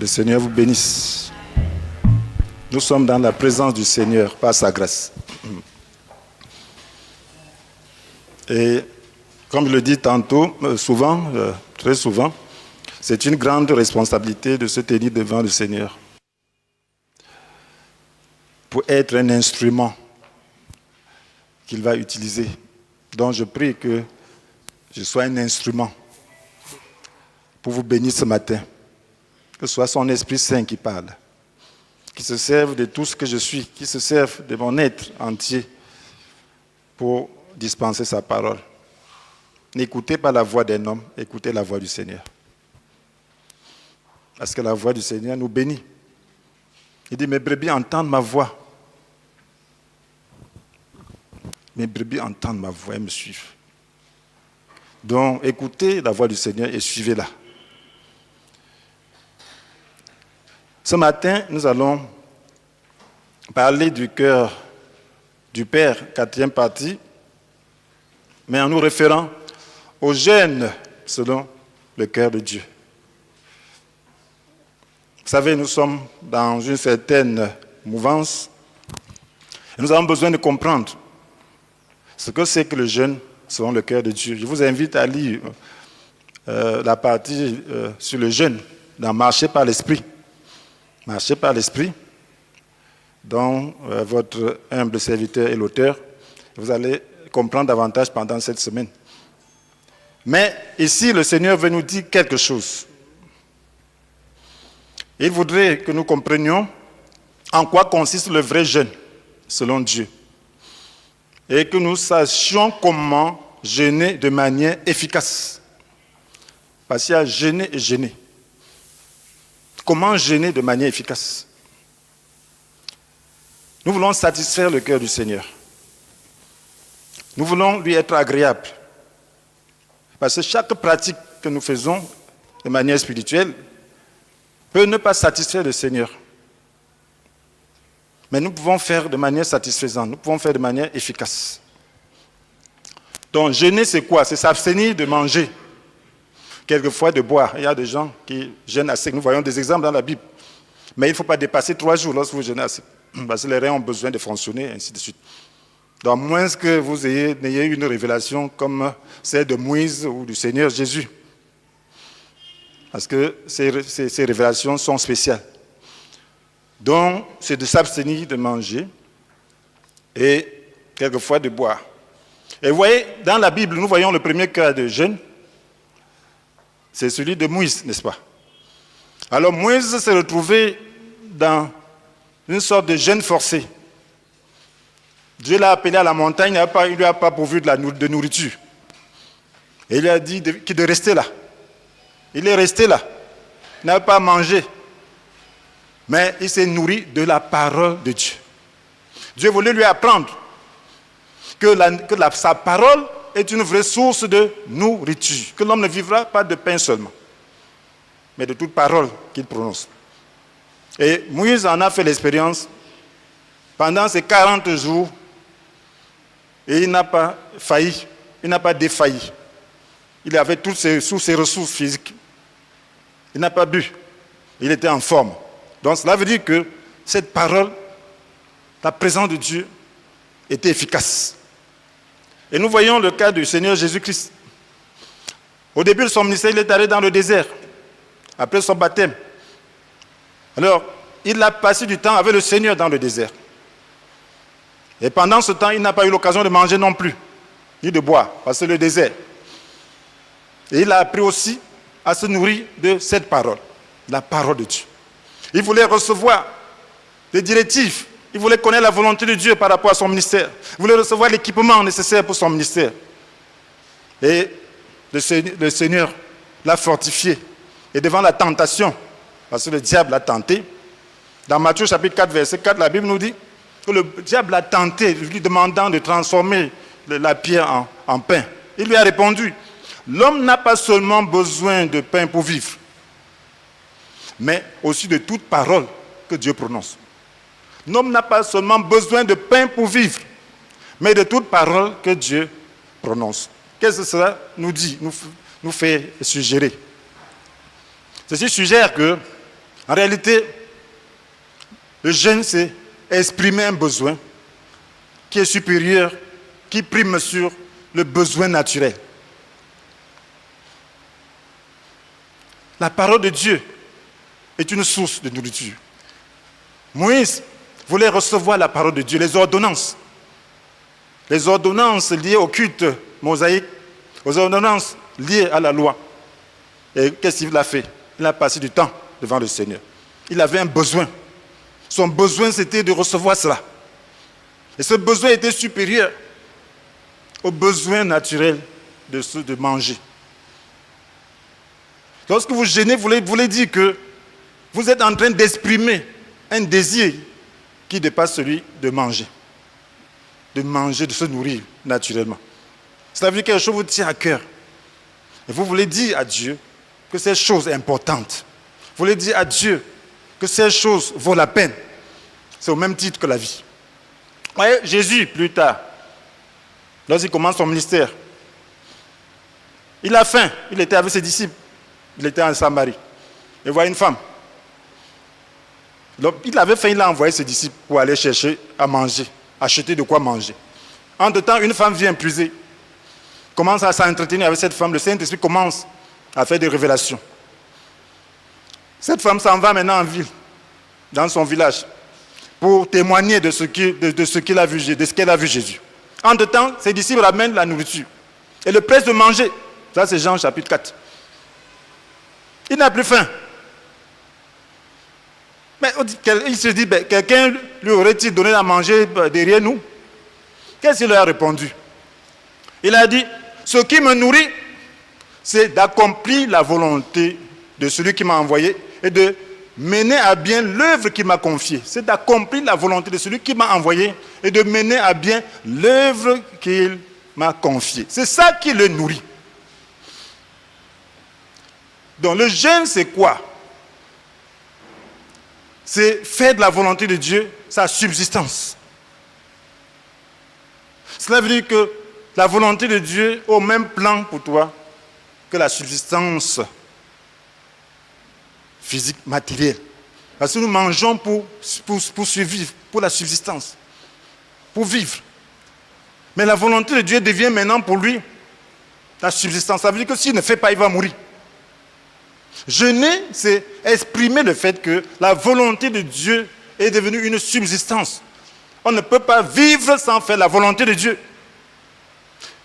Le Seigneur vous bénisse. Nous sommes dans la présence du Seigneur par sa grâce. Et comme je le dis tantôt, souvent, très souvent, c'est une grande responsabilité de se tenir devant le Seigneur pour être un instrument qu'il va utiliser. Donc je prie que je sois un instrument pour vous bénir ce matin. Que ce soit son Esprit Saint qui parle, qui se serve de tout ce que je suis, qui se serve de mon être entier pour dispenser sa parole. N'écoutez pas la voix d'un homme, écoutez la voix du Seigneur. Parce que la voix du Seigneur nous bénit. Il dit, mes brebis entendent ma voix. Mes brebis entendent ma voix et me suivent. Donc, écoutez la voix du Seigneur et suivez-la. Ce matin, nous allons parler du cœur du Père, 4e partie, mais en nous référant aux jeunes selon le cœur de Dieu. Vous savez, nous sommes dans une certaine mouvance et nous avons besoin de comprendre ce que c'est que le jeûne selon le cœur de Dieu. Je vous invite à lire la partie sur le jeûne dans Marcher par l'Esprit. Marcher par l'Esprit, dont votre humble serviteur est l'auteur. Vous allez comprendre davantage pendant cette semaine. Mais ici, le Seigneur veut nous dire quelque chose. Il voudrait que nous comprenions en quoi consiste le vrai jeûne, selon Dieu. Et que nous sachions comment jeûner de manière efficace. Parce qu'il y a jeûner et jeûner. Comment jeûner de manière efficace? Nous voulons satisfaire le cœur du Seigneur. Nous voulons lui être agréable. Parce que chaque pratique que nous faisons de manière spirituelle peut ne pas satisfaire le Seigneur. Mais nous pouvons faire de manière satisfaisante, nous pouvons faire de manière efficace. Donc jeûner, c'est quoi? C'est s'abstenir de manger. Quelquefois de boire. Il y a des gens qui jeûnent à sec. Nous voyons des exemples dans la Bible. Mais il ne faut pas dépasser 3 jours lorsque vous jeûnez à sec. Parce que les reins ont besoin de fonctionner, et ainsi de suite. Donc, à moins que vous n'ayez une révélation comme celle de Moïse ou du Seigneur Jésus. Parce que ces révélations sont spéciales. Donc, c'est de s'abstenir de manger et quelquefois de boire. Et vous voyez, dans la Bible, nous voyons le premier cas de jeûne. C'est celui de Moïse, n'est-ce pas? Alors Moïse s'est retrouvé dans une sorte de jeûne forcé. Dieu l'a appelé à la montagne, il ne lui a pas pourvu de nourriture. Et il lui a dit de rester là. Il est resté là. Il n'a pas mangé. Mais il s'est nourri de la parole de Dieu. Dieu voulait lui apprendre que sa parole est une vraie source de nourriture, que l'homme ne vivra pas de pain seulement, mais de toute parole qu'il prononce. Et Moïse en a fait l'expérience pendant ces 40 jours, et il n'a pas failli, il n'a pas défailli. Il avait toutes ses ressources physiques. Il n'a pas bu, il était en forme. Donc cela veut dire que cette parole, la présence de Dieu, était efficace. Et nous voyons le cas du Seigneur Jésus-Christ. Au début de son ministère, il est allé dans le désert, après son baptême. Alors, il a passé du temps avec le Seigneur dans le désert. Et pendant ce temps, il n'a pas eu l'occasion de manger non plus, ni de boire, parce que le désert. Et il a appris aussi à se nourrir de cette parole, la parole de Dieu. Il voulait recevoir des directives. Il voulait connaître la volonté de Dieu par rapport à son ministère. Il voulait recevoir l'équipement nécessaire pour son ministère. Et le Seigneur l'a fortifié. Et devant la tentation, parce que le diable l'a tenté, dans Matthieu chapitre 4, verset 4, la Bible nous dit que le diable l'a tenté, lui demandant de transformer la pierre en pain. Il lui a répondu, l'homme n'a pas seulement besoin de pain pour vivre, mais aussi de toute parole que Dieu prononce. L'homme n'a pas seulement besoin de pain pour vivre, mais de toute parole que Dieu prononce. Qu'est-ce que cela nous dit, nous fait suggérer? Ceci suggère que En réalité, le jeûne, c'est exprimer un besoin qui est supérieur, qui prime sur le besoin naturel. La parole de Dieu est une source de nourriture. Moïse voulait recevoir la parole de Dieu, les ordonnances. Les ordonnances liées au culte mosaïque, aux ordonnances liées à la loi. Et qu'est-ce qu'il a fait? Il a passé du temps devant le Seigneur. Il avait un besoin. Son besoin, c'était de recevoir cela. Et ce besoin était supérieur au besoin naturel de manger. Lorsque vous jeûnez, vous voulez dire que vous êtes en train d'exprimer un désir qui dépasse celui de manger. De manger, de se nourrir naturellement. Cela veut dire que quelque chose vous tient à cœur. Et vous voulez dire à Dieu que cette chose est importante. Vous voulez dire à Dieu que cette chose vaut la peine. C'est au même titre que la vie. Vous voyez, Jésus, plus tard, lorsqu'il commence son ministère, il a faim. Il était avec ses disciples. Il était en Samarie. Il voit une femme. Donc, il avait faim, il a envoyé ses disciples pour aller chercher à manger, acheter de quoi manger. Entre-temps, une femme vient puiser, commence à s'entretenir avec cette femme. Le Saint-Esprit commence à faire des révélations. Cette femme s'en va maintenant en ville, dans son village, pour témoigner de ce qu'elle a vu Jésus. Entre-temps, ses disciples ramènent la nourriture et le pressent de manger. Ça, c'est Jean chapitre 4. Il n'a plus faim. Mais il se dit, quelqu'un lui aurait-il donné à manger derrière nous? Qu'est-ce qu'il leur a répondu? Il a dit, ce qui me nourrit, c'est d'accomplir la volonté de celui qui m'a envoyé et de mener à bien l'œuvre qu'il m'a confiée. C'est d'accomplir la volonté de celui qui m'a envoyé et de mener à bien l'œuvre qu'il m'a confiée. C'est ça qui le nourrit. Donc le jeûne, c'est quoi? C'est faire de la volonté de Dieu sa subsistance. Cela veut dire que la volonté de Dieu est au même plan pour toi que la subsistance physique, matérielle. Parce que nous mangeons pour survivre, pour la subsistance, pour vivre. Mais la volonté de Dieu devient maintenant pour lui la subsistance. Ça veut dire que s'il ne fait pas, il va mourir. Jeûner, c'est exprimer le fait que la volonté de Dieu est devenue une subsistance. On ne peut pas vivre sans faire la volonté de Dieu.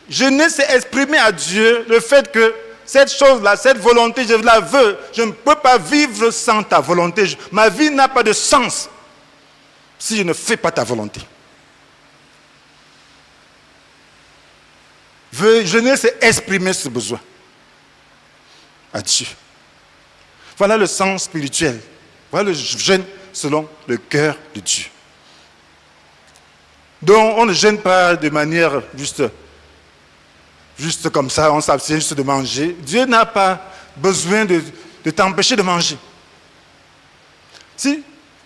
Jeûner, c'est exprimer à Dieu le fait que cette chose-là, cette volonté, je la veux. Je ne peux pas vivre sans ta volonté. Ma vie n'a pas de sens si je ne fais pas ta volonté. Jeûner, c'est exprimer ce besoin à Dieu. Voilà le sens spirituel. Voilà le jeûne selon le cœur de Dieu. Donc, on ne jeûne pas de manière juste comme ça, on s'abstient juste de manger. Dieu n'a pas besoin de t'empêcher de manger. S'il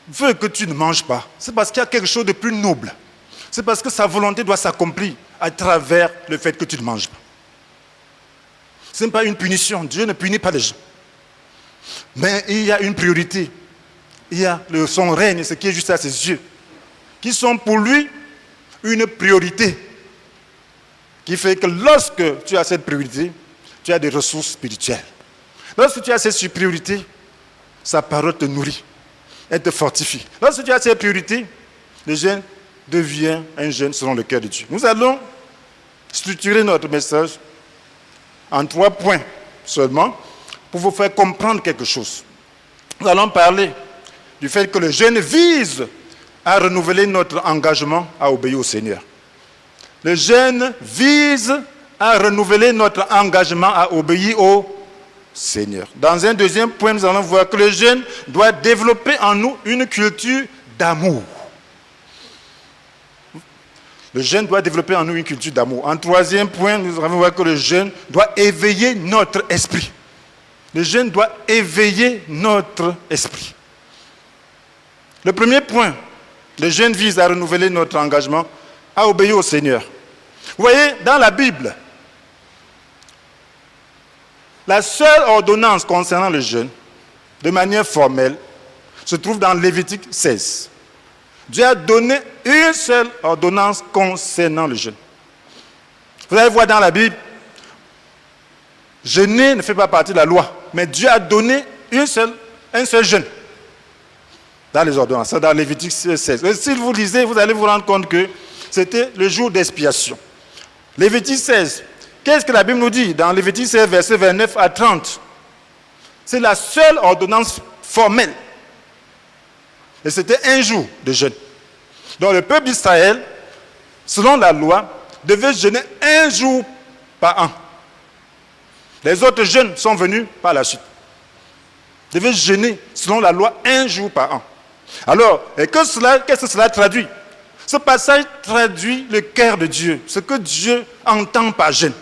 veut que tu ne manges pas, c'est parce qu'il y a quelque chose de plus noble. C'est parce que sa volonté doit s'accomplir à travers le fait que tu ne manges pas. Ce n'est pas une punition. Dieu ne punit pas les gens. Mais il y a une priorité. Il y a son règne, ce qui est juste à ses yeux, qui sont pour lui une priorité. Qui fait que lorsque tu as cette priorité, tu as des ressources spirituelles. Lorsque tu as cette priorité, sa parole te nourrit. Elle te fortifie. Lorsque tu as cette priorité, le jeûne devient un jeûne selon le cœur de Dieu. Nous allons structurer notre message en 3 points seulement pour vous faire comprendre quelque chose. Nous allons parler du fait que le jeûne vise à renouveler notre engagement à obéir au Seigneur. Le jeûne vise à renouveler notre engagement à obéir au Seigneur. Dans un deuxième point, nous allons voir que le jeûne doit développer en nous une culture d'amour. Le jeûne doit développer en nous une culture d'amour. En troisième point, nous allons voir que le jeûne doit éveiller notre esprit. Le jeûne doit éveiller notre esprit. Le premier point, le jeûne vise à renouveler notre engagement à obéir au Seigneur. Vous voyez, dans la Bible, la seule ordonnance concernant le jeûne, de manière formelle, se trouve dans Lévitique 16. Dieu a donné une seule ordonnance concernant le jeûne. Vous allez voir dans la Bible, jeûner ne fait pas partie de la loi, mais Dieu a donné un seul jeûne dans les ordonnances, dans Lévitique 16. Et si vous lisez, vous allez vous rendre compte que c'était le jour d'expiation. Lévitique 16, qu'est-ce que la Bible nous dit dans Lévitique 16, versets 29 à 30? C'est la seule ordonnance formelle. Et c'était un jour de jeûne. Donc le peuple d'Israël, selon la loi, devait jeûner un jour par an. Les autres jeûnes sont venus par la suite. Ils devaient jeûner, selon la loi, un jour par an. Alors, qu'est-ce que cela traduit? Ce passage traduit le cœur de Dieu, ce que Dieu entend par jeûne.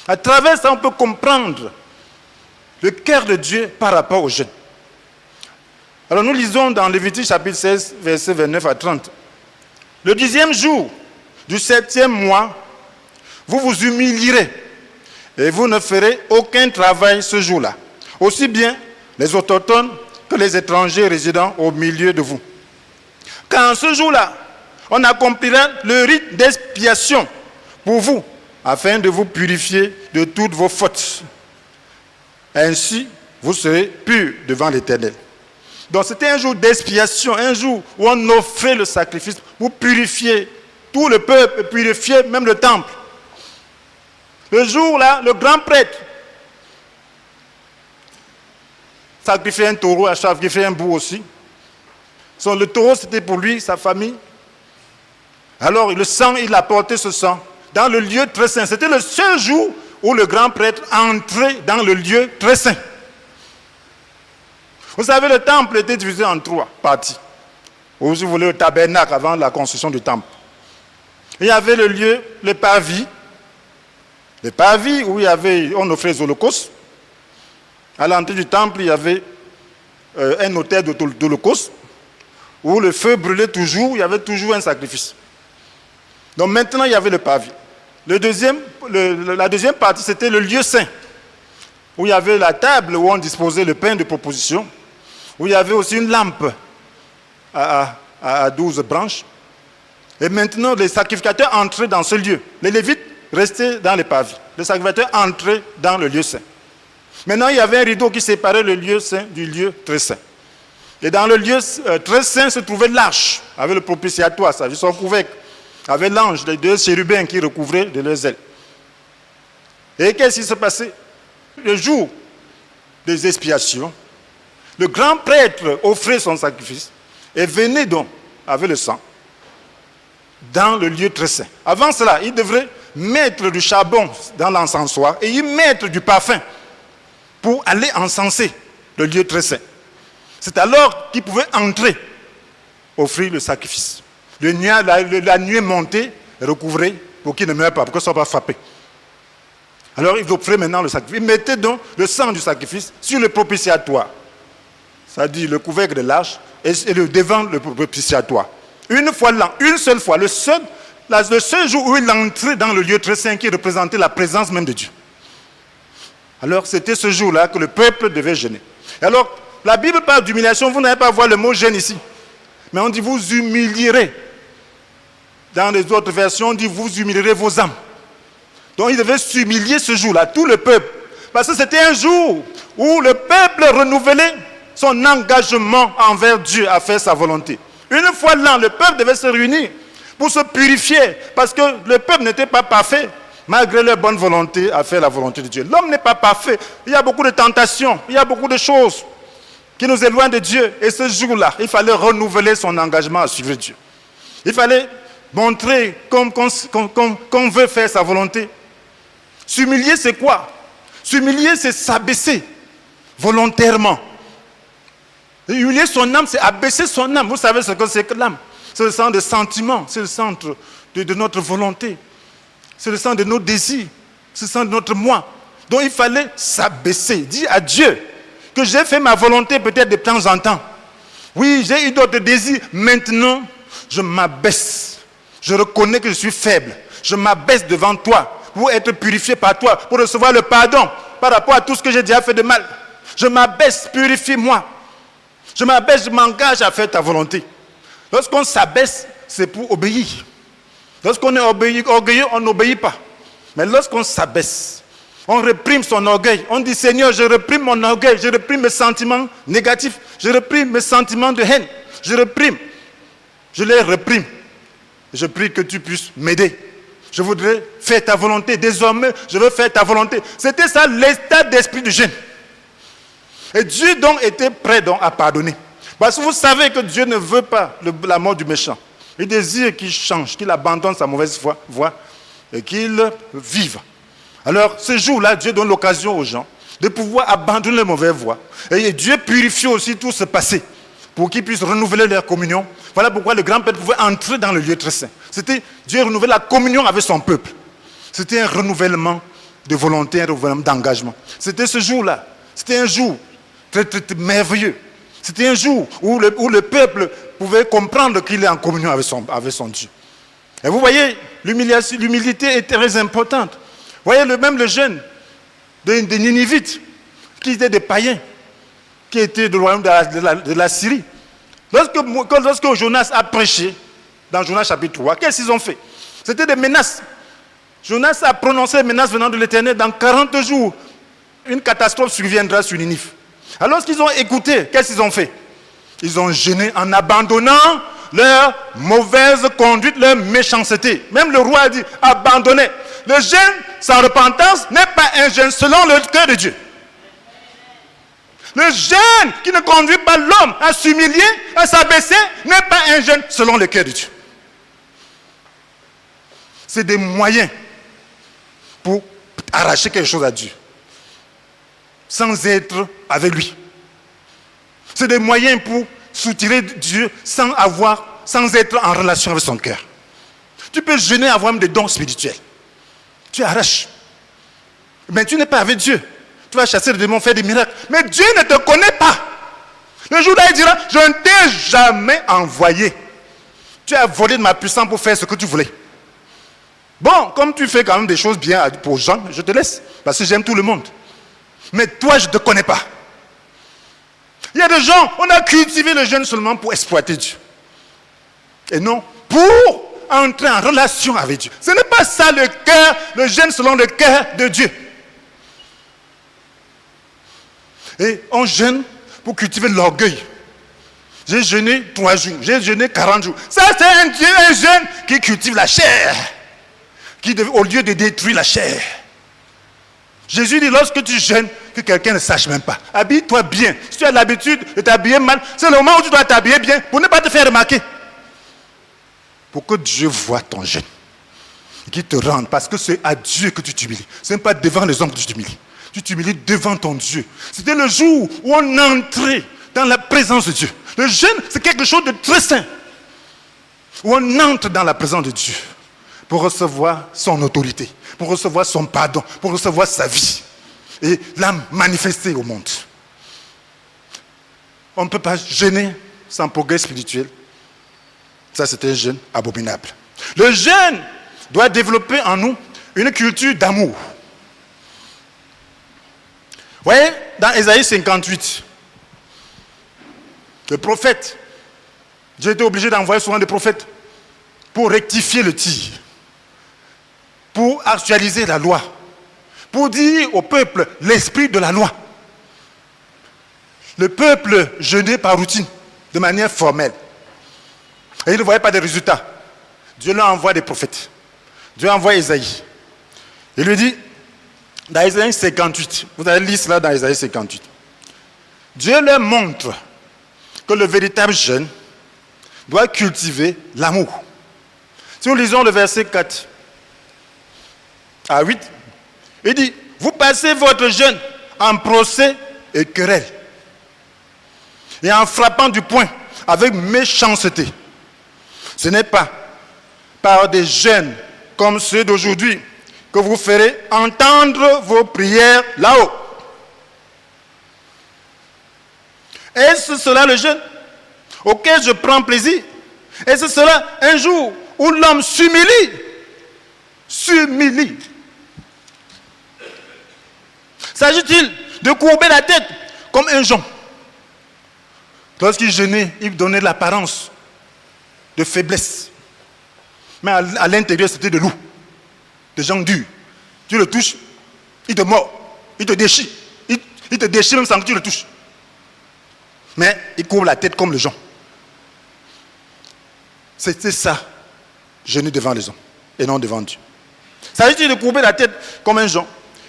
À travers ça, on peut comprendre le cœur de Dieu par rapport au jeûne. Alors nous lisons dans Lévitique chapitre 16, versets 29 à 30. Le 10e jour du 7e mois, vous vous humilierez et vous ne ferez aucun travail ce jour-là. Aussi bien les autochtones que les étrangers résidant au milieu de vous. Car en ce jour-là, on accomplira le rite d'expiation pour vous, afin de vous purifier de toutes vos fautes. Ainsi, vous serez purs devant l'Éternel. Donc c'était un jour d'expiation, un jour où on offrait le sacrifice pour purifier tout le peuple et purifier même le temple. Le jour-là, le grand prêtre sacrifiait un taureau, a sacrifié un bouc aussi. Le taureau, c'était pour lui, sa famille. Alors le sang, il apportait ce sang dans le lieu très saint. C'était le seul jour où le grand prêtre entrait dans le lieu très saint. Vous savez, le temple était divisé en 3 parties. Ou si vous voulez, le tabernacle avant la construction du temple. Il y avait le lieu, le parvis. Le parvis où on offrait les holocaustes. À l'entrée du temple, il y avait un autel d'holocauste où le feu brûlait toujours, il y avait toujours un sacrifice. Donc maintenant, il y avait le parvis. La deuxième partie, c'était le lieu saint, où il y avait la table où on disposait le pain de proposition, où il y avait aussi une lampe à 12 branches. Et maintenant, les sacrificateurs entraient dans ce lieu. Les Lévites restaient dans les parvis. Les sacrificateurs entraient dans le lieu saint. Maintenant, il y avait un rideau qui séparait le lieu saint du lieu très saint. Et dans le lieu très saint se trouvait l'arche, avec le propitiatoire, ça veut dire son couvercle, avec l'ange, les 2 chérubins qui recouvraient de leurs ailes. Et qu'est-ce qui se passait? Le jour des expiations, le grand prêtre offrait son sacrifice et venait donc avec le sang dans le lieu très saint. Avant cela, il devrait mettre du charbon dans l'encensoir et y mettre du parfum pour aller encenser le lieu très saint. C'est alors qu'il pouvait entrer, offrir le sacrifice. La nuée montée, recouvrait pour qu'il ne meure pas, pour qu'il ne soit pas frappé. Alors il offrait maintenant le sacrifice. Il mettait donc le sang du sacrifice sur le propitiatoire. C'est-à-dire le couvercle de l'arche et devant le propitiatoire. Une fois l'an, une seule fois, le seul jour où il entrait dans le lieu très saint qui représentait la présence même de Dieu. Alors c'était ce jour-là que le peuple devait jeûner. Alors la Bible parle d'humiliation, vous n'allez pas voir le mot jeûne ici. Mais on dit vous humilierez. Dans les autres versions, on dit vous humilierez vos âmes. Donc il devait s'humilier ce jour-là, tout le peuple. Parce que c'était un jour où le peuple renouvelait son engagement envers Dieu à faire sa volonté. Une fois l'an, le peuple devait se réunir pour se purifier. Parce que le peuple n'était pas parfait, malgré leur bonne volonté à faire la volonté de Dieu. L'homme n'est pas parfait. Il y a beaucoup de tentations, il y a beaucoup de choses qui nous éloignent de Dieu. Et ce jour-là, il fallait renouveler son engagement à suivre Dieu. Il fallait montrer qu'on veut faire sa volonté. S'humilier, c'est quoi? S'humilier, c'est s'abaisser volontairement. Humilier son âme, c'est abaisser son âme. Vous savez ce que c'est que l'âme? C'est le centre de sentiments, c'est le centre de notre volonté. C'est le centre de nos désirs, c'est le centre de notre moi. Donc il fallait s'abaisser, dire à Dieu que j'ai fait ma volonté peut-être de temps en temps. Oui, j'ai eu d'autres désirs. Maintenant, je m'abaisse. Je reconnais que je suis faible. Je m'abaisse devant toi pour être purifié par toi, pour recevoir le pardon par rapport à tout ce que j'ai déjà fait de mal. Je m'abaisse, purifie-moi. Je m'abaisse, je m'engage à faire ta volonté. Lorsqu'on s'abaisse, c'est pour obéir. Lorsqu'on est orgueilleux, on n'obéit pas. Mais lorsqu'on s'abaisse, on réprime son orgueil. On dit, Seigneur, je réprime mon orgueil, je réprime mes sentiments négatifs, je réprime mes sentiments de haine. Je les réprime. Je prie que tu puisses m'aider. Je voudrais faire ta volonté. Désormais, je veux faire ta volonté. C'était ça l'état d'esprit du jeune. Et Dieu donc était prêt donc à pardonner. Parce que vous savez que Dieu ne veut pas la mort du méchant. Il désire qu'il change, qu'il abandonne sa mauvaise voie et qu'il vive. Alors, ce jour-là, Dieu donne l'occasion aux gens de pouvoir abandonner les mauvaises voies. Et Dieu purifie aussi tout ce passé pour qu'ils puissent renouveler leur communion. Voilà pourquoi le grand-père pouvait entrer dans le lieu très saint. C'était Dieu renouvelait la communion avec son peuple. C'était un renouvellement de volonté, un renouvellement d'engagement. C'était ce jour-là. C'était un jour très, très, très merveilleux. C'était un jour où le peuple pouvait comprendre qu'il est en communion avec son Dieu. Et vous voyez, l'humilité est très importante. Vous voyez, même le jeune des Ninivites, qui étaient des païens, qui étaient du royaume de la Syrie. Lorsque Jonas a prêché, dans Jonas chapitre 3, qu'est-ce qu'ils ont fait? C'était des menaces. Jonas a prononcé les menaces venant de l'Éternel. Dans 40 jours, une catastrophe surviendra sur Ninive. Alors lorsqu'ils ont écouté, qu'est-ce qu'ils ont fait? Ils ont jeûné en abandonnant leur mauvaise conduite, leur méchanceté. Même le roi a dit, abandonnez. Le jeûne sans repentance n'est pas un jeûne selon le cœur de Dieu. Le jeûne qui ne conduit pas l'homme à s'humilier, à s'abaisser, n'est pas un jeûne selon le cœur de Dieu. C'est des moyens pour arracher quelque chose à Dieu, sans être avec lui. C'est des moyens pour soutirer Dieu sans être en relation avec son cœur. Tu peux jeûner, avoir même des dons spirituels. Tu arraches. Mais tu n'es pas avec Dieu. Tu vas chasser le démon, faire des miracles. Mais Dieu ne te connaît pas. Le jour-là, il dira, je ne t'ai jamais envoyé. Tu as volé de ma puissance pour faire ce que tu voulais. Bon, comme tu fais quand même des choses bien pour Jean, je te laisse. Parce que j'aime tout le monde. Mais toi, je ne te connais pas. Il y a des gens, on a cultivé le jeûne seulement pour exploiter Dieu. Et non, pour entrer en relation avec Dieu. Ce n'est pas ça le cœur, le jeûne selon le cœur de Dieu. Et on jeûne pour cultiver l'orgueil. J'ai jeûné 3 jours, j'ai jeûné 40 jours. Ça, c'est un jeûne qui cultive la chair. Au lieu de détruire la chair. Jésus dit, lorsque tu jeûnes, que quelqu'un ne sache même pas. Habille-toi bien. Si tu as l'habitude de t'habiller mal, c'est le moment où tu dois t'habiller bien pour ne pas te faire remarquer. Pour que Dieu voie ton jeûne. Et qu'il te rende. Parce que c'est à Dieu que tu t'humilies. Ce n'est pas devant les hommes que tu t'humilies. Tu t'humilies devant ton Dieu. C'était le jour où on entrait dans la présence de Dieu. Le jeûne, c'est quelque chose de très saint. Où on entre dans la présence de Dieu pour recevoir son autorité, pour recevoir son pardon, pour recevoir sa vie et la manifester au monde. On ne peut pas jeûner sans progrès spirituel. Ça, c'est un jeûne abominable. Le jeûne doit développer en nous une culture d'amour. Vous voyez, dans Ésaïe 58, le prophète, j'ai été obligé d'envoyer souvent des prophètes pour rectifier le tir, pour actualiser la loi, pour dire au peuple l'esprit de la loi. Le peuple jeûnait par routine, de manière formelle. Et il ne voyait pas de résultats. Dieu leur envoie des prophètes. Dieu envoie Ésaïe. Il lui dit, dans Ésaïe 58, vous allez lire cela dans Ésaïe 58. Dieu leur montre que le véritable jeûne doit cultiver l'amour. Si nous lisons le verset 4 à 8, il dit, vous passez votre jeûne en procès et querelle, et en frappant du poing avec méchanceté. Ce n'est pas par des jeûnes comme ceux d'aujourd'hui que vous ferez entendre vos prières là-haut. Est-ce cela le jeûne auquel je prends plaisir? Est-ce cela un jour où l'homme s'humilie? S'humilie. S'agit-il de courber la tête comme un jonc? Lorsqu'il jeûnait, il donnait l'apparence de faiblesse. Mais à l'intérieur, c'était de loup, de gens durs. Tu le touches, il te mord, il te déchire. Il te déchire même sans que tu le touches. Mais il courbe la tête comme le jonc. C'était ça, jeûner devant les hommes et non devant Dieu. Ça veut dire de courber la tête comme un jonc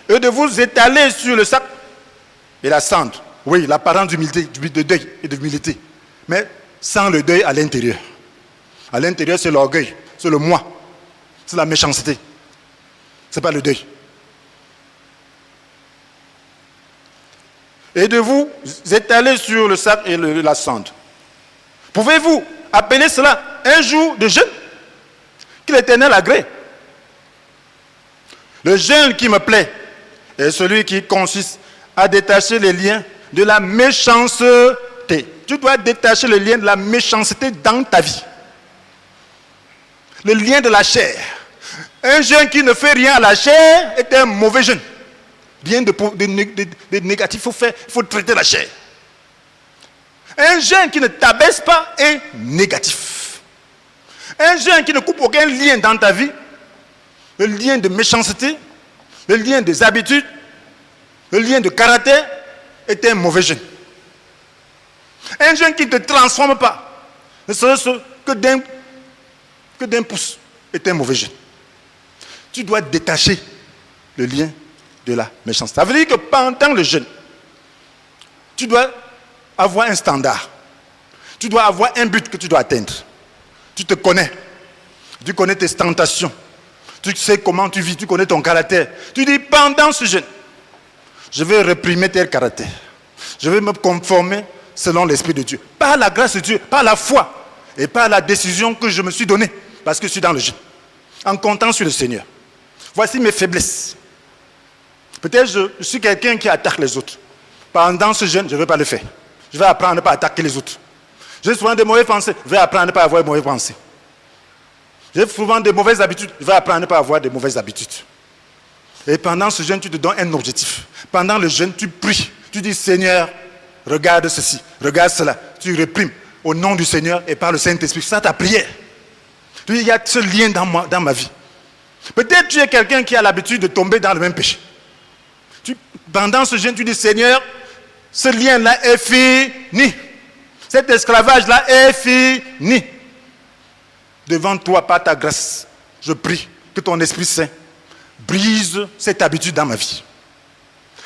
et de vous étaler sur le sac et la cendre. Oui, l'apparence d'humilité, de deuil et d'humilité. Mais sans le deuil à l'intérieur. À l'intérieur, c'est l'orgueil, c'est le moi, c'est la méchanceté. Ce n'est pas le deuil. Et de vous étaler sur le sac et la cendre. Pouvez-vous appeler cela un jour de jeûne que l'Éternel agrée? Le jeûne qui me plaît est celui qui consiste à détacher les liens de la méchanceté. Tu dois détacher le lien de la méchanceté dans ta vie. Le lien de la chair. Un jeûne qui ne fait rien à la chair est un mauvais jeûne. Rien de négatif, il faut traiter la chair. Un jeûne qui ne t'abaisse pas est négatif. Un jeûne qui ne coupe aucun lien dans ta vie, le lien de méchanceté, le lien des habitudes, le lien de caractère, est un mauvais jeûne. Un jeûne qui ne te transforme pas, ne serait-ce que d'un pouce, est un mauvais jeûne. Tu dois détacher le lien de la méchanceté. Ça veut dire que pendant le jeûne, tu dois avoir un standard. Tu dois avoir un but que tu dois atteindre. Tu te connais. Tu connais tes tentations. Tu sais comment tu vis. Tu connais ton caractère. Tu dis, pendant ce jeûne, je vais réprimer tel caractère. Je vais me conformer selon l'Esprit de Dieu. Par la grâce de Dieu, par la foi et par la décision que je me suis donnée. Parce que je suis dans le jeûne. En comptant sur le Seigneur. Voici mes faiblesses. Peut-être je suis quelqu'un qui attaque les autres. Pendant ce jeûne, je ne vais pas le faire. Je vais apprendre à ne pas attaquer les autres. J'ai souvent des mauvaises pensées. Je vais apprendre à ne pas avoir de mauvaises pensées. J'ai souvent des mauvaises habitudes. Je vais apprendre à ne pas avoir de mauvaises habitudes. Et pendant ce jeûne, tu te donnes un objectif. Pendant le jeûne, tu pries. Tu dis, Seigneur, regarde ceci, regarde cela. Tu réprimes au nom du Seigneur et par le Saint-Esprit. C'est ça ta prière. Tu dis, il y a ce lien dans ma vie. Peut-être tu es quelqu'un qui a l'habitude de tomber dans le même péché. Pendant ce jeûne, tu dis, Seigneur, ce lien-là est fini. Cet esclavage-là est fini. Devant toi, par ta grâce, je prie que ton Esprit Saint brise cette habitude dans ma vie.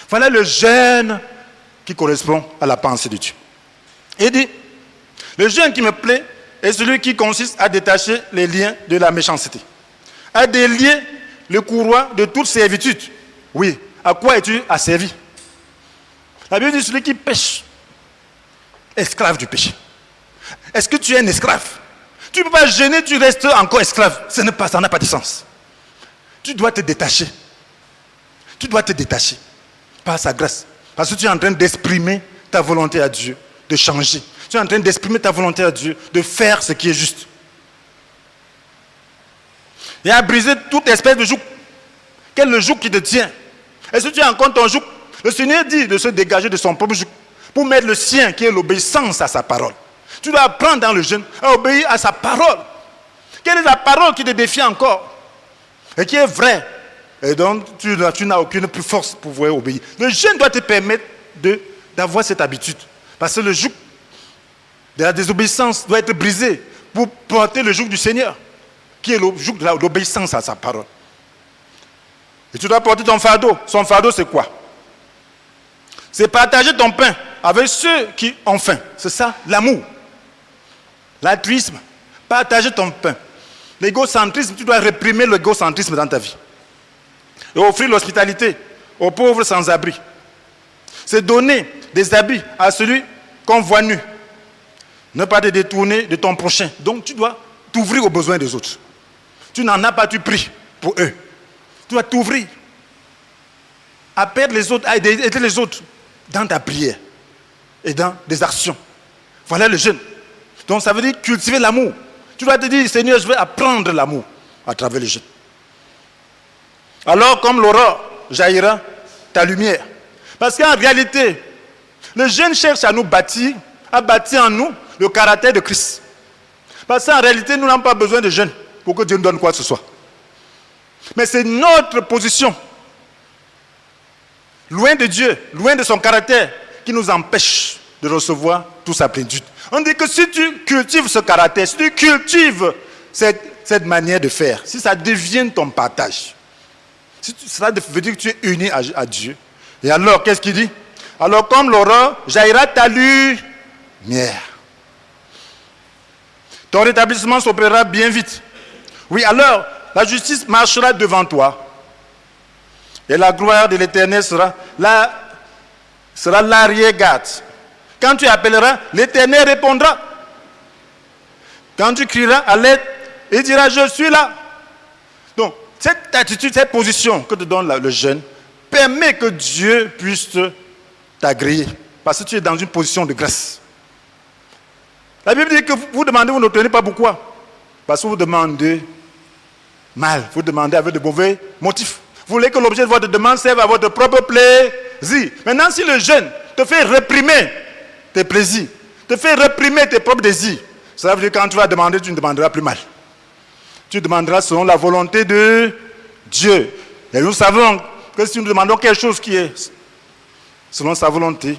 Voilà le jeûne qui correspond à la pensée de Dieu. Il dit, le jeûne qui me plaît est celui qui consiste à détacher les liens de la méchanceté, à délier le courroie de toute servitude. Oui, à quoi es-tu asservi? La Bible dit celui qui pêche, esclave du péché. Est-ce que tu es un esclave? Tu ne peux pas jeûner, tu restes encore esclave. Ça n'a pas de sens. Tu dois te détacher. Tu dois te détacher par sa grâce. Parce que tu es en train d'exprimer ta volonté à Dieu, de changer. Tu es en train d'exprimer ta volonté à Dieu, de faire ce qui est juste. Et à briser toute espèce de joug. Quel est le joug qui te tient? Est-ce que tu as encore ton joug? Le Seigneur dit de se dégager de son propre joug pour mettre le sien qui est l'obéissance à sa parole. Tu dois apprendre dans le jeûne à obéir à sa parole. Quelle est la parole qui te défie encore et qui est vraie et donc tu n'as aucune plus force pour pouvoir obéir. Le jeûne doit te permettre d'avoir cette habitude. Parce que le joug de la désobéissance doit être brisé pour porter le joug du Seigneur qui est le joug de l'obéissance à sa parole. Et tu dois porter ton fardeau. Son fardeau, c'est quoi? C'est partager ton pain avec ceux qui ont faim. C'est ça, l'amour. L'altruisme. Partager ton pain. L'égocentrisme, tu dois réprimer l'égocentrisme dans ta vie. Et offrir l'hospitalité aux pauvres sans-abri. C'est donner des habits à celui qu'on voit nu. Ne pas te détourner de ton prochain. Donc tu dois t'ouvrir aux besoins des autres. Tu n'en as pas, tu pries pour eux. Tu dois t'ouvrir à perdre les autres, à aider les autres dans ta prière et dans des actions. Voilà le jeûne. Donc ça veut dire cultiver l'amour. Tu dois te dire, Seigneur, je vais apprendre l'amour à travers le jeûne. Alors comme l'aurore jaillira ta lumière. Parce qu'en réalité, le jeûne cherche à nous bâtir, a bâti en nous le caractère de Christ. Parce qu'en réalité, nous n'avons pas besoin de jeûne pour que Dieu nous donne quoi que ce soit. Mais c'est notre position, loin de Dieu, loin de son caractère, qui nous empêche de recevoir toute sa plénitude. On dit que si tu cultives ce caractère, si tu cultives cette manière de faire, si ça devient ton partage, cela veut dire que tu es uni à Dieu. Et alors, qu'est-ce qu'il dit? Alors, comme l'aurore, jaillira ta lumière. Ton rétablissement s'opérera bien vite. Oui, alors, la justice marchera devant toi. Et la gloire de l'Éternel sera l'arrière-garde. Quand tu appelleras, l'Éternel répondra. Quand tu crieras à l'aide, il dira, je suis là. Donc, cette attitude, cette position que te donne le jeûne, permet que Dieu puisse t'agréer. Parce que tu es dans une position de grâce. La Bible dit que vous demandez, vous n'obtenez pas pourquoi? Parce que vous demandez mal, vous demandez avec de mauvais motifs. Vous voulez que l'objet de votre demande serve à votre propre plaisir. Maintenant, si le jeûne te fait réprimer tes plaisirs, te fait réprimer tes propres désirs, ça veut dire que quand tu vas demander, tu ne demanderas plus mal. Tu demanderas selon la volonté de Dieu. Et nous savons que si nous demandons quelque chose qui est selon sa volonté,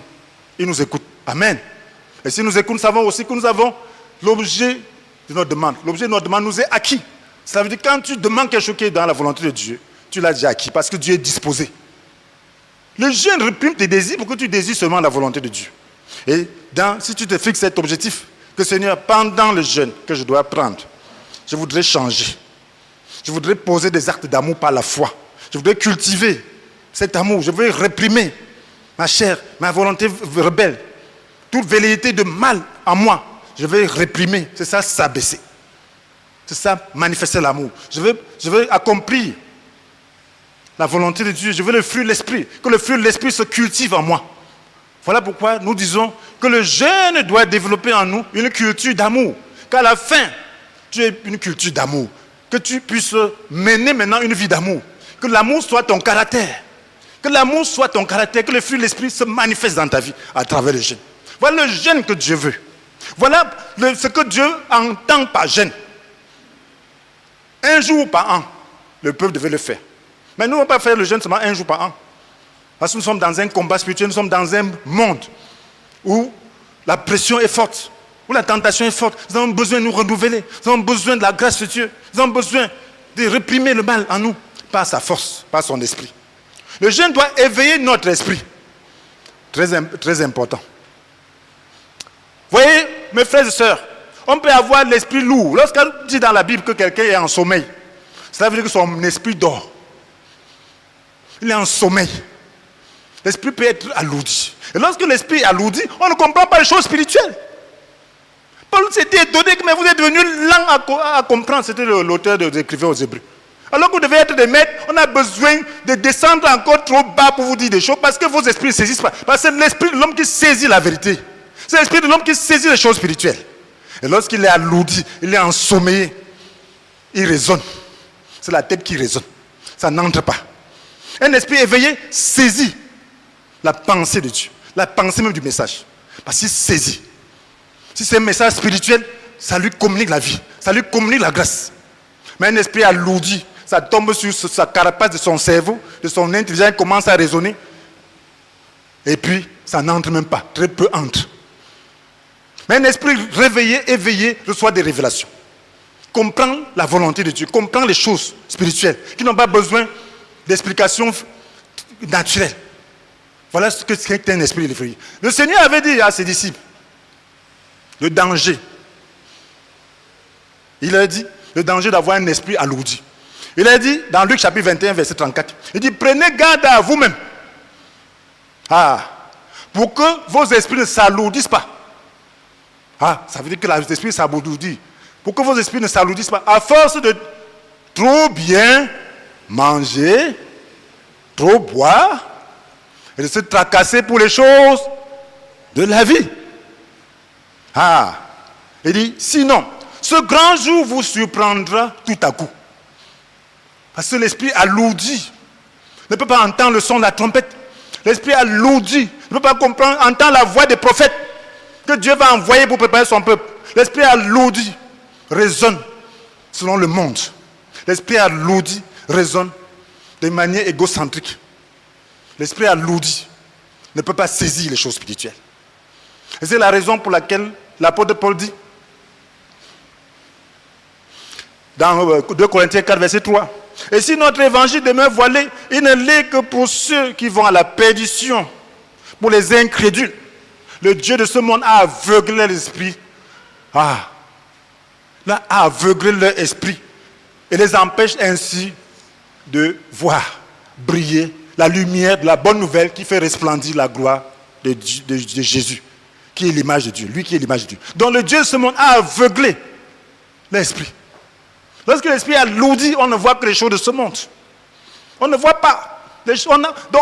il nous écoute. Amen. Et si nous écoute, nous savons aussi que nous avons l'objet de notre demande. L'objet de notre demande nous est acquis. Ça veut dire que quand tu demandes quelque chose qui est dans la volonté de Dieu, tu l'as déjà acquis parce que Dieu est disposé. Le jeûne réprime tes désirs pour que tu désires seulement la volonté de Dieu. Et si tu te fixes cet objectif, que Seigneur, pendant le jeûne que je dois prendre, je voudrais changer. Je voudrais poser des actes d'amour par la foi. Je voudrais cultiver cet amour. Je veux réprimer ma chair, ma volonté rebelle. Toute velléité de mal en moi, je vais réprimer. C'est ça, s'abaisser. C'est ça, manifester l'amour. Je veux accomplir la volonté de Dieu. Je veux le fruit de l'esprit. Que le fruit de l'esprit se cultive en moi. Voilà pourquoi nous disons que le jeûne doit développer en nous une culture d'amour. Qu'à la fin, tu aies une culture d'amour. Que tu puisses mener maintenant une vie d'amour. Que l'amour soit ton caractère. Que l'amour soit ton caractère. Que le fruit de l'esprit se manifeste dans ta vie à travers le jeûne. Voilà le jeûne que Dieu veut. Voilà ce que Dieu entend par jeûne. Un jour par an, le peuple devait le faire. Mais nous ne pouvons pas faire le jeûne seulement un jour par an. Parce que nous sommes dans un combat spirituel, nous sommes dans un monde où la pression est forte, où la tentation est forte. Nous avons besoin de nous renouveler. Nous avons besoin de la grâce de Dieu. Nous avons besoin de réprimer le mal en nous par sa force, par son esprit. Le jeûne doit éveiller notre esprit. Très important. Voyez, mes frères et sœurs, on peut avoir l'esprit lourd. Lorsqu'on dit dans la Bible que quelqu'un est en sommeil, cela veut dire que son esprit dort. Il est en sommeil. L'esprit peut être alourdi. Et lorsque l'esprit est alourdi, on ne comprend pas les choses spirituelles. Paul s'était étonné, mais vous êtes devenus lents à comprendre. C'était l'auteur des écrivains aux Hébreux. Alors que vous devez être des maîtres, on a besoin de descendre encore trop bas pour vous dire des choses parce que vos esprits ne saisissent pas. Parce que c'est l'esprit de l'homme qui saisit la vérité. C'est l'esprit de l'homme qui saisit les choses spirituelles. Et lorsqu'il est alourdi, il est ensommeillé, il raisonne. C'est la tête qui raisonne. Ça n'entre pas. Un esprit éveillé saisit la pensée de Dieu, la pensée même du message. Parce qu'il saisit. Si c'est un message spirituel, ça lui communique la vie, ça lui communique la grâce. Mais un esprit alourdi, ça tombe sur sa carapace de son cerveau, de son intelligence, il commence à raisonner. Et puis, ça n'entre même pas, très peu entre. Mais un esprit réveillé, éveillé, reçoit des révélations. Comprend la volonté de Dieu, comprend les choses spirituelles, qui n'ont pas besoin d'explications naturelles. Voilà ce que c'est un esprit réveillé. Le Seigneur avait dit à ses disciples, le danger. Il a dit, le danger d'avoir un esprit alourdi. Il a dit, dans Luc chapitre 21, verset 34, il dit, prenez garde à vous-même. Pour que vos esprits ne s'alourdissent pas. Ça veut dire que les esprits s'alourdissent. Pour que vos esprits ne s'alourdissent pas. À force de trop bien manger, trop boire, et de se tracasser pour les choses de la vie. Il dit, sinon, ce grand jour vous surprendra tout à coup. Parce que l'esprit alourdi ne peut pas entendre le son de la trompette. L'esprit alourdi ne peut pas comprendre, entendre la voix des prophètes. Que Dieu va envoyer pour préparer son peuple. L'esprit alourdi raisonne selon le monde. L'esprit alourdi raisonne de manière égocentrique. L'esprit alourdi ne peut pas saisir les choses spirituelles. Et c'est la raison pour laquelle l'apôtre Paul dit, dans 2 Corinthiens 4, verset 3, « Et si notre évangile demeure voilé, il ne l'est que pour ceux qui vont à la perdition, pour les incrédules. Le Dieu de ce monde a aveuglé l'esprit. A aveuglé leur esprit et les empêche ainsi de voir briller la lumière de la bonne nouvelle qui fait resplendir la gloire de Jésus, qui est l'image de Dieu, lui qui est l'image de Dieu. Donc le Dieu de ce monde a aveuglé l'esprit. Lorsque l'esprit est alourdi, on ne voit que les choses de ce monde. On ne voit pas. Donc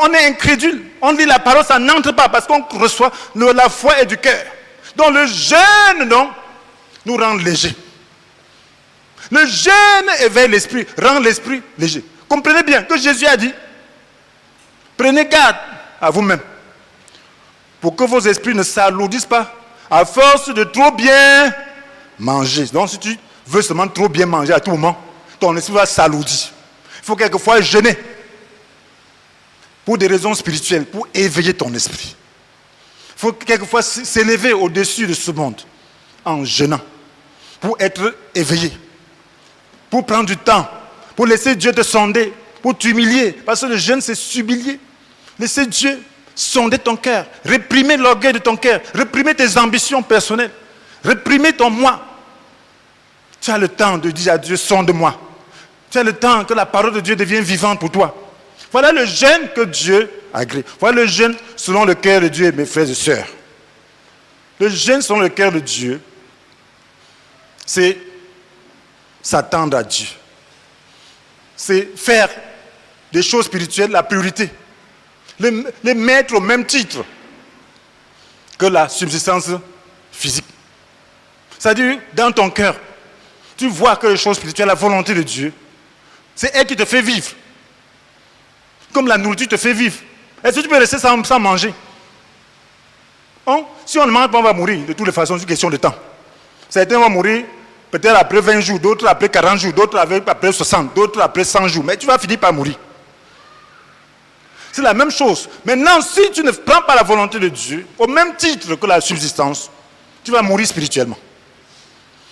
on est incrédule. On lit la parole, ça n'entre pas parce qu'on reçoit la foi et du cœur. Donc le jeûne, non, nous rend légers. Le jeûne éveille l'esprit, rend l'esprit léger. Comprenez bien que Jésus a dit, prenez garde à vous-même pour que vos esprits ne s'alourdissent pas à force de trop bien manger. Donc si tu veux seulement trop bien manger à tout moment, ton esprit va s'alourdir. Il faut quelquefois jeûner pour des raisons spirituelles, pour éveiller ton esprit. Il faut quelquefois s'élever au-dessus de ce monde en jeûnant, pour être éveillé, pour prendre du temps, pour laisser Dieu te sonder, pour t'humilier, parce que le jeûne c'est s'humilier. Laisser Dieu sonder ton cœur, réprimer l'orgueil de ton cœur, réprimer tes ambitions personnelles, réprimer ton moi. Tu as le temps de dire à Dieu, sonde-moi. Tu as le temps que la parole de Dieu devienne vivante pour toi. Voilà le jeûne que Dieu agrée. Voilà le jeûne selon le cœur de Dieu, mes frères et sœurs. Le jeûne selon le cœur de Dieu, c'est s'attendre à Dieu. C'est faire des choses spirituelles la priorité. Les mettre au même titre que la subsistance physique. C'est-à-dire, dans ton cœur, tu vois que les choses spirituelles, la volonté de Dieu, c'est elle qui te fait vivre. Comme la nourriture te fait vivre. Est-ce que tu peux rester sans manger? Si on ne mange pas, on va mourir. De toutes les façons, c'est une question de temps. Certains vont mourir peut-être après 20 jours, d'autres après 40 jours, d'autres après 60, d'autres après 100 jours. Mais tu vas finir par mourir. C'est la même chose. Maintenant, si tu ne prends pas la volonté de Dieu, au même titre que la subsistance, tu vas mourir spirituellement.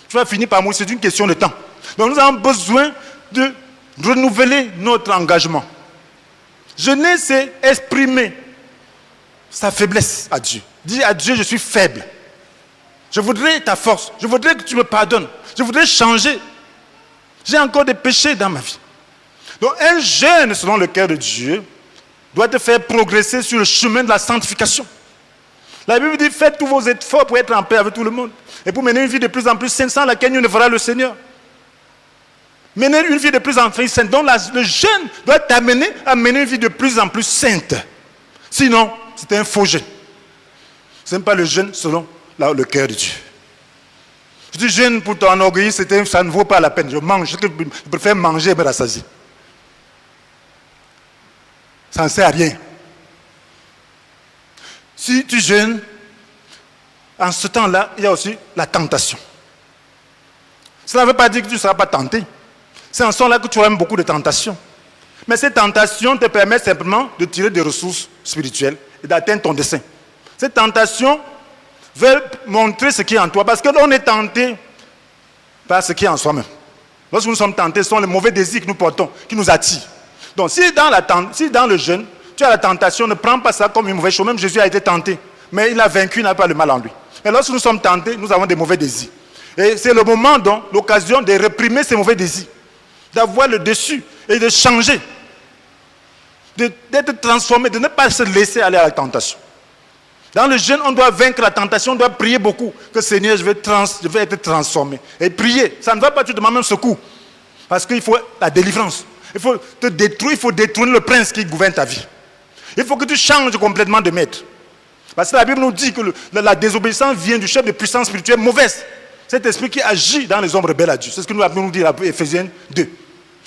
Tu vas finir par mourir. C'est une question de temps. Donc nous avons besoin de renouveler notre engagement. Jeûner, c'est exprimer sa faiblesse à Dieu. Dire à Dieu, je suis faible. Je voudrais ta force. Je voudrais que tu me pardonnes. Je voudrais changer. J'ai encore des péchés dans ma vie. Donc un jeûne selon le cœur de Dieu doit te faire progresser sur le chemin de la sanctification. La Bible dit, faites tous vos efforts pour être en paix avec tout le monde. Et pour mener une vie de plus en plus sainte, sans laquelle nous ne verra le Seigneur. Mener une vie de plus en plus sainte. Donc le jeûne doit t'amener à mener une vie de plus en plus sainte. Sinon, c'est un faux jeûne. Ce n'est pas le jeûne selon le cœur de Dieu. Si tu jeûnes pour t'enorgueillir, ça ne vaut pas la peine. Je préfère manger et me rassasier. Ça ne sert à rien. Si tu jeûnes, en ce temps-là, il y a aussi la tentation. Cela ne veut pas dire que tu ne seras pas tenté. C'est en ce temps-là que tu auras beaucoup de tentations. Mais ces tentations te permettent simplement de tirer des ressources spirituelles et d'atteindre ton dessein. Ces tentations veulent montrer ce qui est en toi. Parce que l'on est tenté par ce qui est en soi-même. Lorsque nous sommes tentés, ce sont les mauvais désirs que nous portons, qui nous attirent. Donc si dans le jeûne, tu as la tentation, ne prends pas ça comme une mauvaise chose. Même Jésus a été tenté. Mais il a vaincu, il n'a pas le mal en lui. Mais lorsque nous sommes tentés, nous avons des mauvais désirs. Et c'est le moment, donc, l'occasion de réprimer ces mauvais désirs. D'avoir le dessus et de changer. D'être transformé, de ne pas se laisser aller à la tentation. Dans le jeûne, on doit vaincre la tentation, on doit prier beaucoup. Que Seigneur, je vais être transformé. Et prier, ça ne va pas, tu demandes même secours. Parce qu'il faut la délivrance. Il faut te détruire, il faut détruire le prince qui gouverne ta vie. Il faut que tu changes complètement de maître. Parce que la Bible nous dit que la désobéissance vient du chef de puissance spirituelle mauvaise. Cet esprit qui agit dans les hommes rebelles à Dieu. C'est ce que la Bible nous dit dans Éphésiens 2.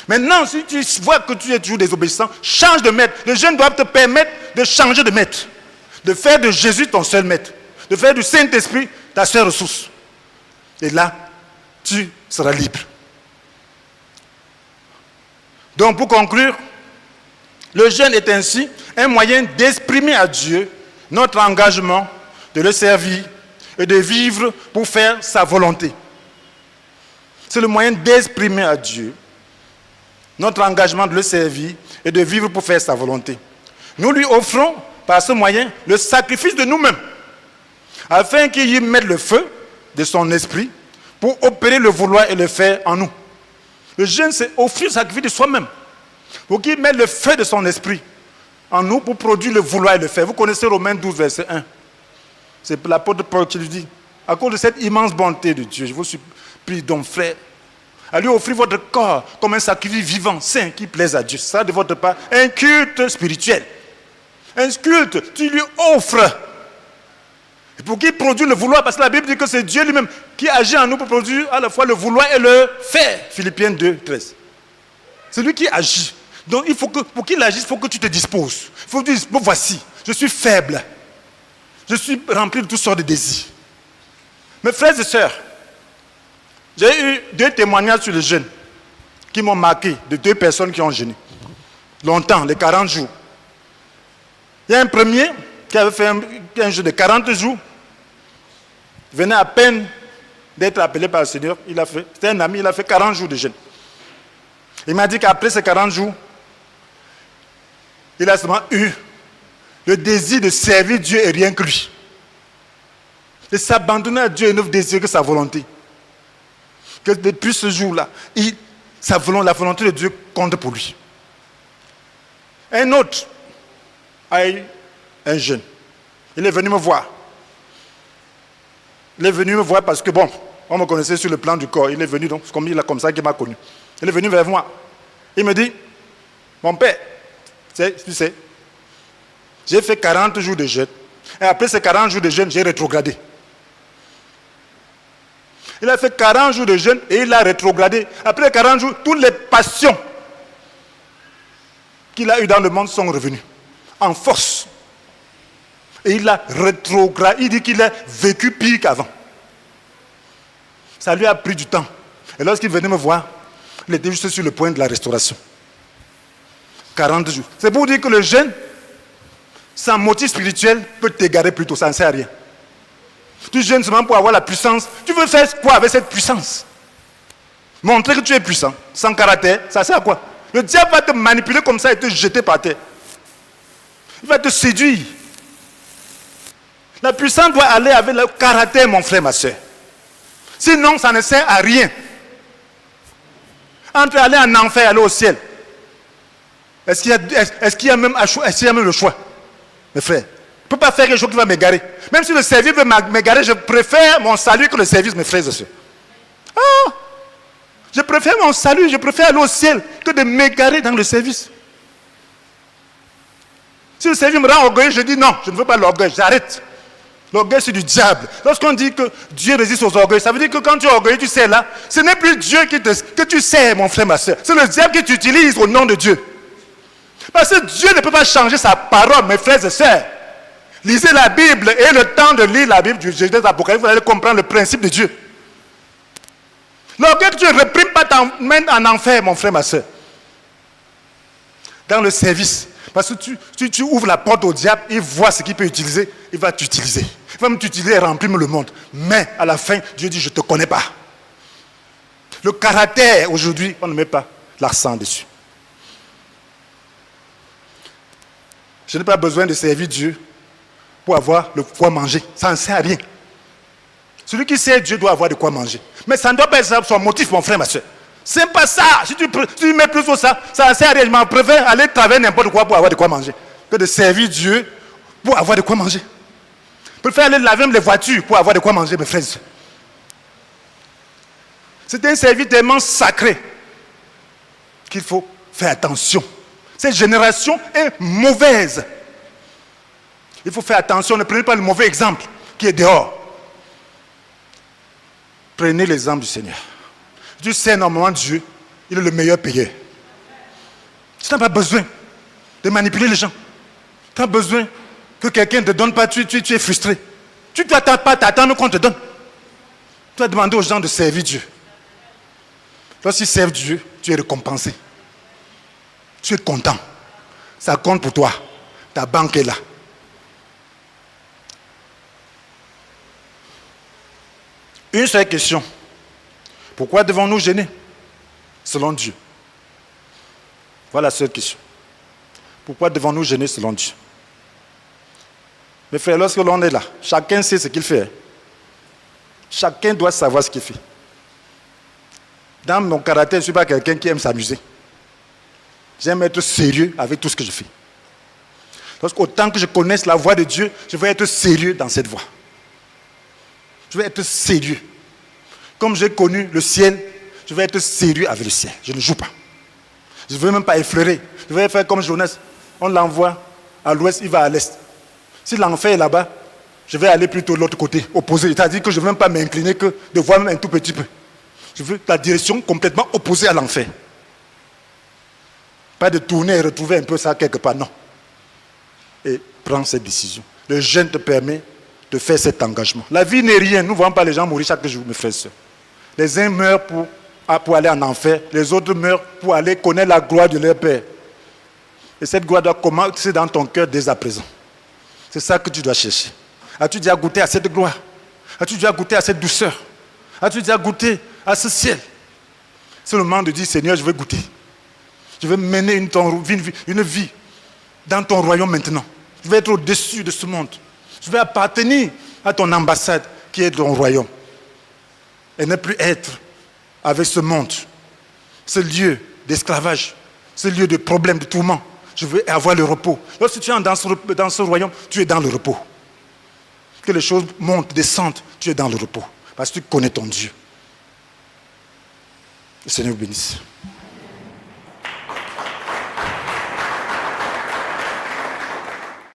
Maintenant, si tu vois que tu es toujours désobéissant, change de maître. Les jeunes doivent te permettre de changer de maître. De faire de Jésus ton seul maître. De faire du Saint-Esprit ta seule ressource. Et là, tu seras libre. Donc, pour conclure, le jeûne est ainsi un moyen d'exprimer à Dieu notre engagement de le servir et de vivre pour faire sa volonté. C'est le moyen d'exprimer à Dieu notre engagement de le servir et de vivre pour faire sa volonté. Nous lui offrons par ce moyen le sacrifice de nous-mêmes, afin qu'il y mette le feu de son esprit pour opérer le vouloir et le faire en nous. Le jeûne, c'est offrir le sacrifice de soi-même, pour qu'il mette le feu de son esprit en nous pour produire le vouloir et le faire. Vous connaissez Romains 12, verset 1. C'est l'apôtre Paul qui lui dit, à cause de cette immense bonté de Dieu, je vous supplie donc, frère, à lui offrir votre corps comme un sacrifice vivant, saint, qui plaise à Dieu. Ça, de votre part, un culte spirituel. Un culte, tu lui offres. Et pour qu'il produise le vouloir, parce que la Bible dit que c'est Dieu lui-même qui agit en nous pour produire à la fois le vouloir et le faire. Philippiens 2, 13. C'est lui qui agit. Donc, il faut que, pour qu'il agisse, il faut que tu te disposes. Il faut que tu te dises, bon, voici, je suis faible. Je suis rempli de toutes sortes de désirs. Mes frères et sœurs, j'ai eu 2 témoignages sur le jeûne qui m'ont marqué, de 2 personnes qui ont jeûné. Longtemps, les 40 jours. Il y a un premier qui avait fait un jeûne de 40 jours. Il venait à peine d'être appelé par le Seigneur. C'était un ami, il a fait 40 jours de jeûne. Il m'a dit qu'après ces 40 jours, il a seulement eu le désir de servir Dieu et rien que lui. De s'abandonner à Dieu et ne désirer que sa volonté. Que depuis ce jour-là, la volonté de Dieu compte pour lui. Un autre a eu un jeune. Il est venu me voir. Il est venu me voir parce que, bon, on me connaissait sur le plan du corps. Il est venu, donc, comme ça qu'il m'a connu. Il est venu vers moi. Il me dit, mon père, tu sais, j'ai fait 40 jours de jeûne. Et après ces 40 jours de jeûne, j'ai rétrogradé. Il a fait 40 jours de jeûne et il a rétrogradé. Après les 40 jours, toutes les passions qu'il a eues dans le monde sont revenues. En force. Et il a rétrogradé. Il dit qu'il a vécu pire qu'avant. Ça lui a pris du temps. Et lorsqu'il venait me voir, il était juste sur le point de la restauration. 40 jours. C'est pour dire que le jeûne, sans motif spirituel, peut t'égarer plutôt. Ça ne sert à rien. Tu jeûnes seulement pour avoir la puissance. Tu veux faire quoi avec cette puissance? Montrer que tu es puissant, sans caractère, ça sert à quoi? Le diable va te manipuler comme ça et te jeter par terre. Il va te séduire. La puissance doit aller avec le caractère, mon frère, ma soeur. Sinon, ça ne sert à rien. Entre aller en enfer et aller au ciel, est-ce qu'il y a même le choix? Mes frères, je ne peux pas faire quelque chose qui va m'égarer. Même si le service veut m'égarer, je préfère mon salut que le service, mes frères et sœurs. Ah! Je préfère mon salut, je préfère aller au ciel que de m'égarer dans le service. Si le service me rend orgueilleux, je dis non, je ne veux pas l'orgueil, j'arrête. L'orgueil, c'est du diable. Lorsqu'on dit que Dieu résiste aux orgueils, ça veut dire que quand tu es orgueilleux, tu sais là, ce n'est plus Dieu que tu sais, mon frère, ma soeur. C'est le diable que tu utilises au nom de Dieu. Parce que Dieu ne peut pas changer sa parole, mes frères et sœurs. Lisez la Bible et le temps de lire la Bible du Genèse d'Apocalypse, vous allez comprendre le principe de Dieu. L'orgueil que tu ne réprimes pas t'emmène en enfer, mon frère, ma soeur. Dans le service. Parce que tu ouvres la porte au diable, il voit ce qu'il peut utiliser, il va t'utiliser. Il va même t'utiliser et remplir le monde. Mais à la fin, Dieu dit, je ne te connais pas. Le caractère, aujourd'hui, on ne met pas l'accent dessus. Je n'ai pas besoin de servir Dieu pour avoir de quoi manger. Ça ne sert à rien. Celui qui sert Dieu doit avoir de quoi manger. Mais ça ne doit pas être son motif, mon frère, ma soeur. C'est pas ça. Si tu mets plus sur ça, ça ne sert à rien. Je m'en préfère aller travailler n'importe quoi pour avoir de quoi manger que de servir Dieu pour avoir de quoi manger. Je préfère aller laver même les voitures pour avoir de quoi manger, mes frères. C'est un service tellement sacré qu'il faut faire attention. Cette génération est mauvaise. Il faut faire attention. Ne prenez pas le mauvais exemple qui est dehors. Prenez l'exemple du Seigneur. Dieu sait normalement Dieu, il est le meilleur payeur. Tu n'as pas besoin de manipuler les gens. Tu n'as pas besoin que quelqu'un ne te donne pas, tu es frustré. Tu ne dois pas t'attendre qu'on te donne. Tu as demandé aux gens de servir Dieu. Lorsqu'ils servent Dieu, tu es récompensé. Tu es content. Ça compte pour toi. Ta banque est là. Une seule question. Pourquoi devons-nous gêner selon Dieu? Voilà la seule question. Pourquoi devons-nous gêner selon Dieu? Mes frères, lorsque l'on est là, chacun sait ce qu'il fait. Chacun doit savoir ce qu'il fait. Dans mon caractère, je ne suis pas quelqu'un qui aime s'amuser. J'aime être sérieux avec tout ce que je fais. Autant que je connaisse la voix de Dieu, je vais être sérieux dans cette voie. Je vais être sérieux. Comme j'ai connu le ciel, je vais être sérieux avec le ciel. Je ne joue pas. Je ne veux même pas effleurer. Je vais faire comme Jonas. On l'envoie à l'ouest, il va à l'est. Si l'enfer est là-bas, je vais aller plutôt de l'autre côté, opposé. C'est-à-dire que je ne veux même pas m'incliner que de voir même un tout petit peu. Je veux la direction complètement opposée à l'enfer. Pas de tourner et retrouver un peu ça quelque part, non. Et prends cette décision. Le jeûne te permet de faire cet engagement. La vie n'est rien. Nous ne voyons pas les gens mourir chaque jour, mes frères et sœurs. Les uns meurent pour aller en enfer, les autres meurent pour aller connaître la gloire de leur Père. Et cette gloire doit commencer dans ton cœur dès à présent. C'est ça que tu dois chercher. As-tu déjà goûté à cette gloire? As-tu déjà goûté à cette douceur? As-tu déjà goûté à ce ciel? C'est le moment de dire, Seigneur, je veux goûter. Je veux mener une vie dans ton royaume maintenant. Je veux être au-dessus de ce monde. Je veux appartenir à ton ambassade qui est ton royaume. Et ne plus être avec ce monde, ce lieu d'esclavage, ce lieu de problème, de tourment. Je veux avoir le repos. Lorsque tu es dans ce royaume, tu es dans le repos. Que les choses montent, descendent, tu es dans le repos. Parce que tu connais ton Dieu. Le Seigneur vous bénisse.